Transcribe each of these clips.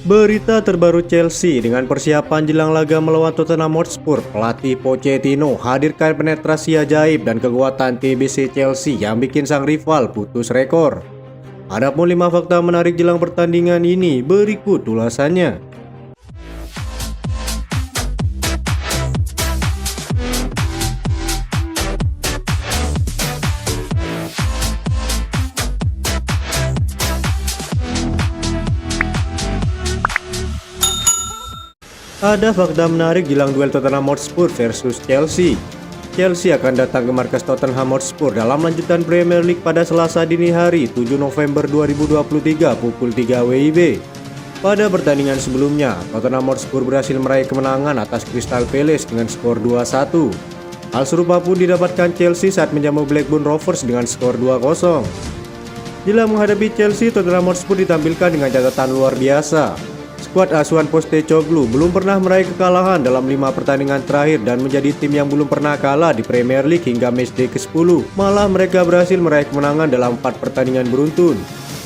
Berita terbaru Chelsea dengan persiapan jelang laga melawan Tottenham Hotspur, pelatih Pochettino hadirkan penetrasi ajaib dan kekuatan TBC Chelsea yang bikin sang rival putus rekor. Adapun 5 fakta menarik jelang pertandingan ini, berikut ulasannya. Ada fakta menarik jelang duel Tottenham Hotspur versus Chelsea. Chelsea akan datang ke markas Tottenham Hotspur dalam lanjutan Premier League pada Selasa dini hari 7 November 2023 pukul 3 WIB. Pada pertandingan sebelumnya, Tottenham Hotspur berhasil meraih kemenangan atas Crystal Palace dengan skor 2-1. Hal serupa pun didapatkan Chelsea saat menjamu Blackburn Rovers dengan skor 2-0. Jelang menghadapi Chelsea, Tottenham Hotspur ditampilkan dengan catatan luar biasa. Skuad asuhan Postecoglou belum pernah meraih kekalahan dalam 5 pertandingan terakhir dan menjadi tim yang belum pernah kalah di Premier League hingga matchday ke-10. Malah mereka berhasil meraih kemenangan dalam 4 pertandingan beruntun.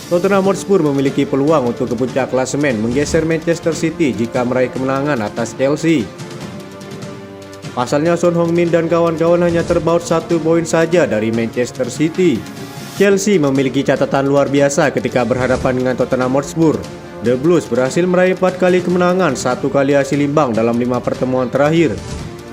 Tottenham Hotspur memiliki peluang untuk ke puncak klasemen menggeser Manchester City jika meraih kemenangan atas Chelsea. Pasalnya Son Heung-min dan kawan-kawan hanya terpaut 1 poin saja dari Manchester City. Chelsea memiliki catatan luar biasa ketika berhadapan dengan Tottenham Hotspur. The Blues berhasil meraih 4 kali kemenangan, 1 kali hasil imbang dalam 5 pertemuan terakhir.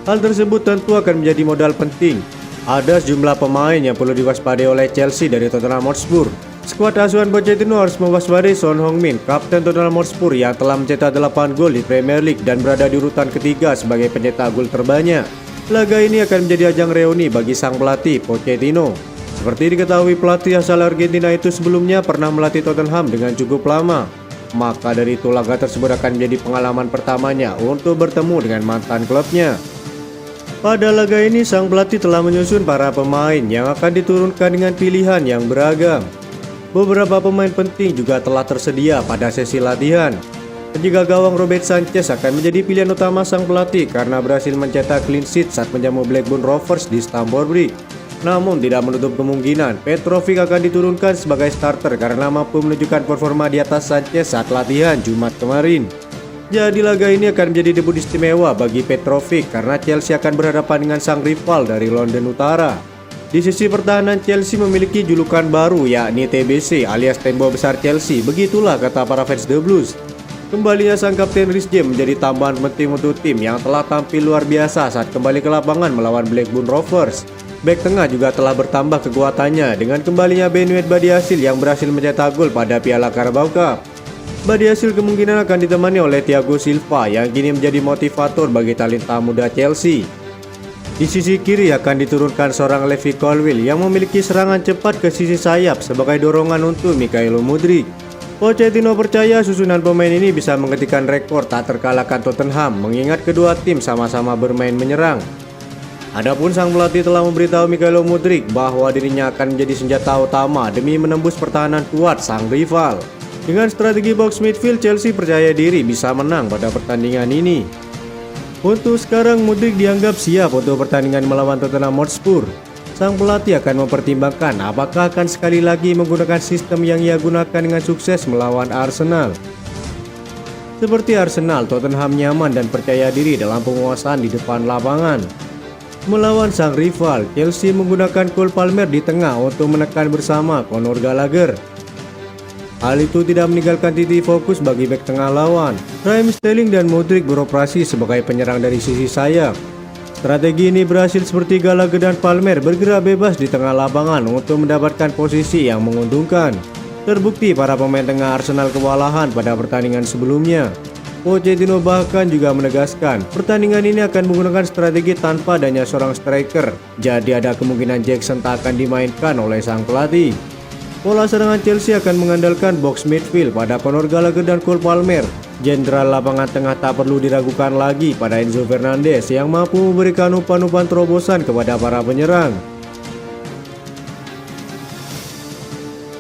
Hal tersebut tentu akan menjadi modal penting. Ada sejumlah pemain yang perlu diwaspadai oleh Chelsea dari Tottenham Hotspur. Skuad asuhan Pochettino harus mewaspadai Son Heung-min, kapten Tottenham Hotspur yang telah mencetak 8 gol di Premier League dan berada di urutan ketiga sebagai pencetak gol terbanyak. Laga ini akan menjadi ajang reuni bagi sang pelatih Pochettino. Seperti diketahui, pelatih asal Argentina itu sebelumnya pernah melatih Tottenham dengan cukup lama. Maka dari itu laga tersebut akan menjadi pengalaman pertamanya untuk bertemu dengan mantan klubnya. Pada laga ini sang pelatih telah menyusun para pemain yang akan diturunkan dengan pilihan yang beragam. Beberapa pemain penting juga telah tersedia pada sesi latihan. Penjaga gawang Robert Sanchez akan menjadi pilihan utama sang pelatih karena berhasil mencetak clean sheet saat menjamu Blackburn Rovers di Stamford Bridge. Namun tidak menutup kemungkinan Petrovic akan diturunkan sebagai starter karena mampu menunjukkan performa di atas Sanchez saat latihan Jumat kemarin. Jadi laga ini akan menjadi debut istimewa bagi Petrovic karena Chelsea akan berhadapan dengan sang rival dari London Utara. Di sisi pertahanan, Chelsea memiliki julukan baru yakni TBC alias Tembok Besar Chelsea, begitulah kata para fans The Blues. Kembalinya sang kapten Reece James menjadi tambahan penting untuk tim yang telah tampil luar biasa saat kembali ke lapangan melawan Blackburn Rovers. Bek tengah juga telah bertambah kekuatannya dengan kembalinya Benued Badiashile yang berhasil mencetak gol pada Piala Carabao Cup. Badiashile kemungkinan akan ditemani oleh Thiago Silva yang kini menjadi motivator bagi talenta muda Chelsea. Di sisi kiri akan diturunkan seorang Levi Colwill yang memiliki serangan cepat ke sisi sayap sebagai dorongan untuk Mykhailo Mudryk. Pochettino percaya susunan pemain ini bisa menghentikan rekor tak terkalahkan Tottenham mengingat kedua tim sama-sama bermain menyerang. Adapun sang pelatih telah memberitahu Mykhailo Mudryk bahwa dirinya akan menjadi senjata utama demi menembus pertahanan kuat sang rival. Dengan strategi box midfield, Chelsea percaya diri bisa menang pada pertandingan ini. Untuk sekarang, Mudryk dianggap siap untuk pertandingan melawan Tottenham Hotspur. Sang pelatih akan mempertimbangkan apakah akan sekali lagi menggunakan sistem yang ia gunakan dengan sukses melawan Arsenal. Seperti Arsenal, Tottenham nyaman dan percaya diri dalam penguasaan di depan lapangan. Melawan sang rival, Chelsea menggunakan Cole Palmer di tengah untuk menekan bersama Conor Gallagher. Hal itu tidak meninggalkan titik fokus bagi bek tengah lawan. Raheem Sterling dan Mudryk beroperasi sebagai penyerang dari sisi sayap. Strategi ini berhasil seperti Gallagher dan Palmer bergerak bebas di tengah lapangan untuk mendapatkan posisi yang menguntungkan. Terbukti para pemain tengah Arsenal kewalahan pada pertandingan sebelumnya. Pochettino bahkan juga menegaskan pertandingan ini akan menggunakan strategi tanpa adanya seorang striker. Jadi ada kemungkinan Jackson tak akan dimainkan oleh sang pelatih. Pola serangan Chelsea akan mengandalkan box midfield pada Conor Gallagher dan Cole Palmer. Jenderal lapangan tengah tak perlu diragukan lagi pada Enzo Fernandez yang mampu memberikan umpan-umpan terobosan kepada para penyerang.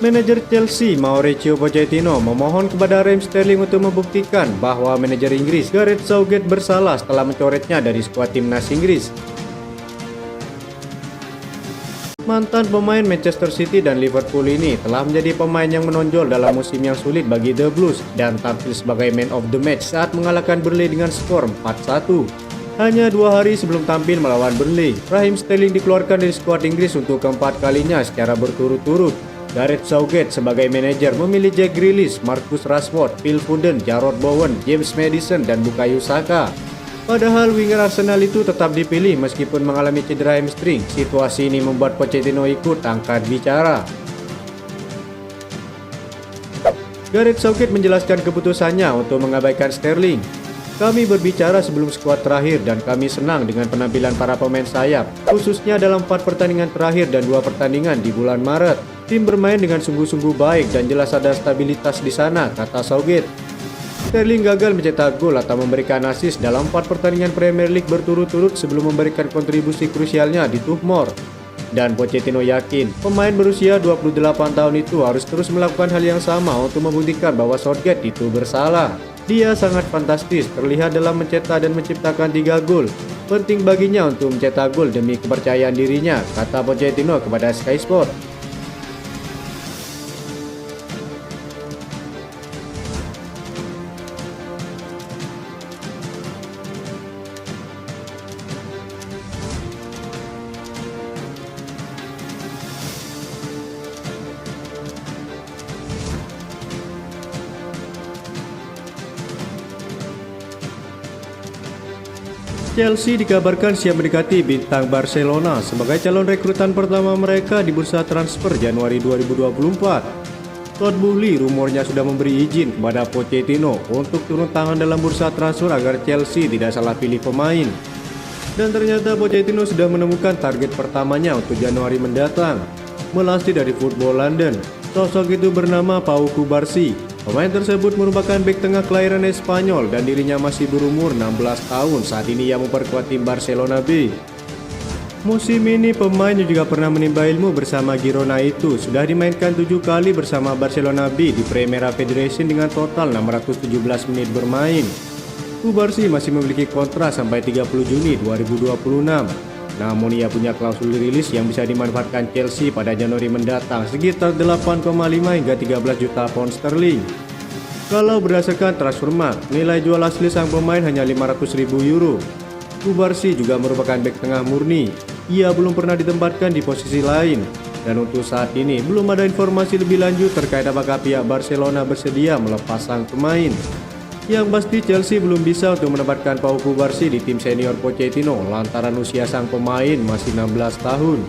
Manajer Chelsea Mauricio Pochettino memohon kepada Raheem Sterling untuk membuktikan bahwa manajer Inggris Gareth Southgate bersalah setelah mencoretnya dari skuad timnas Inggris. Mantan pemain Manchester City dan Liverpool ini telah menjadi pemain yang menonjol dalam musim yang sulit bagi The Blues dan tampil sebagai man of the match saat mengalahkan Burnley dengan skor 4-1. Hanya 2 hari sebelum tampil melawan Burnley, Raheem Sterling dikeluarkan dari skuad Inggris untuk keempat kalinya secara berturut-turut. Gareth Southgate sebagai manajer memilih Jack Grealish, Marcus Rashford, Phil Foden, Jarrod Bowen, James Maddison, dan Bukayo Saka. Padahal winger Arsenal itu tetap dipilih meskipun mengalami cedera hamstring. Situasi ini membuat Pochettino ikut angkat bicara. Gareth Southgate menjelaskan keputusannya untuk mengabaikan Sterling. Kami berbicara sebelum skuad terakhir dan kami senang dengan penampilan para pemain sayap, khususnya dalam 4 pertandingan terakhir dan 2 pertandingan di bulan Maret. Tim bermain dengan sungguh-sungguh baik dan jelas ada stabilitas di sana, kata Southgate. Sterling gagal mencetak gol atau memberikan assist dalam 4 pertandingan Premier League berturut-turut sebelum memberikan kontribusi krusialnya di Tuchmore. Dan Pochettino yakin pemain berusia 28 tahun itu harus terus melakukan hal yang sama untuk membuktikan bahwa Southgate itu bersalah. Dia sangat fantastis terlihat dalam mencetak dan menciptakan 3 gol. Penting baginya untuk mencetak gol demi kepercayaan dirinya, kata Pochettino kepada Sky Sports. Chelsea dikabarkan siap mendekati bintang Barcelona sebagai calon rekrutan pertama mereka di bursa transfer Januari 2024. Todd Boehly rumornya sudah memberi izin kepada Pochettino untuk turun tangan dalam bursa transfer agar Chelsea tidak salah pilih pemain. Dan ternyata Pochettino sudah menemukan target pertamanya untuk Januari mendatang. Melansir dari Football London, sosok itu bernama Pau Cubarsí. Pemain tersebut merupakan bek tengah kelahiran Spanyol dan dirinya masih berumur 16 tahun. Saat ini ia memperkuat tim Barcelona B. Musim ini pemain yang juga pernah menimba ilmu bersama Girona itu sudah dimainkan 7 kali bersama Barcelona B di Primera Federation dengan total 617 menit bermain. Cubarsí masih memiliki kontrak sampai 30 Juni 2026. Namun ia punya klausul rilis yang bisa dimanfaatkan Chelsea pada Januari mendatang sekitar 8,5 hingga 13 juta pound sterling. Kalau berdasarkan Transfermarkt, nilai jual asli sang pemain hanya 500.000 euro. Cubarsí juga merupakan bek tengah murni. Ia belum pernah ditempatkan di posisi lain. Dan untuk saat ini belum ada informasi lebih lanjut terkait apakah pihak Barcelona bersedia melepas sang pemain. Yang pasti Chelsea belum bisa untuk menempatkan Pau Cubarsí di tim senior Pochettino lantaran usia sang pemain masih 16 tahun.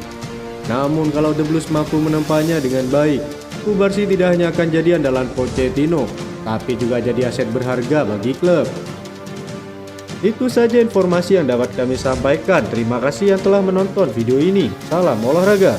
Namun kalau The Blues mampu menempahnya dengan baik, Cubarsí tidak hanya akan jadi andalan Pochettino, tapi juga jadi aset berharga bagi klub. Itu saja informasi yang dapat kami sampaikan. Terima kasih yang telah menonton video ini. Salam olahraga.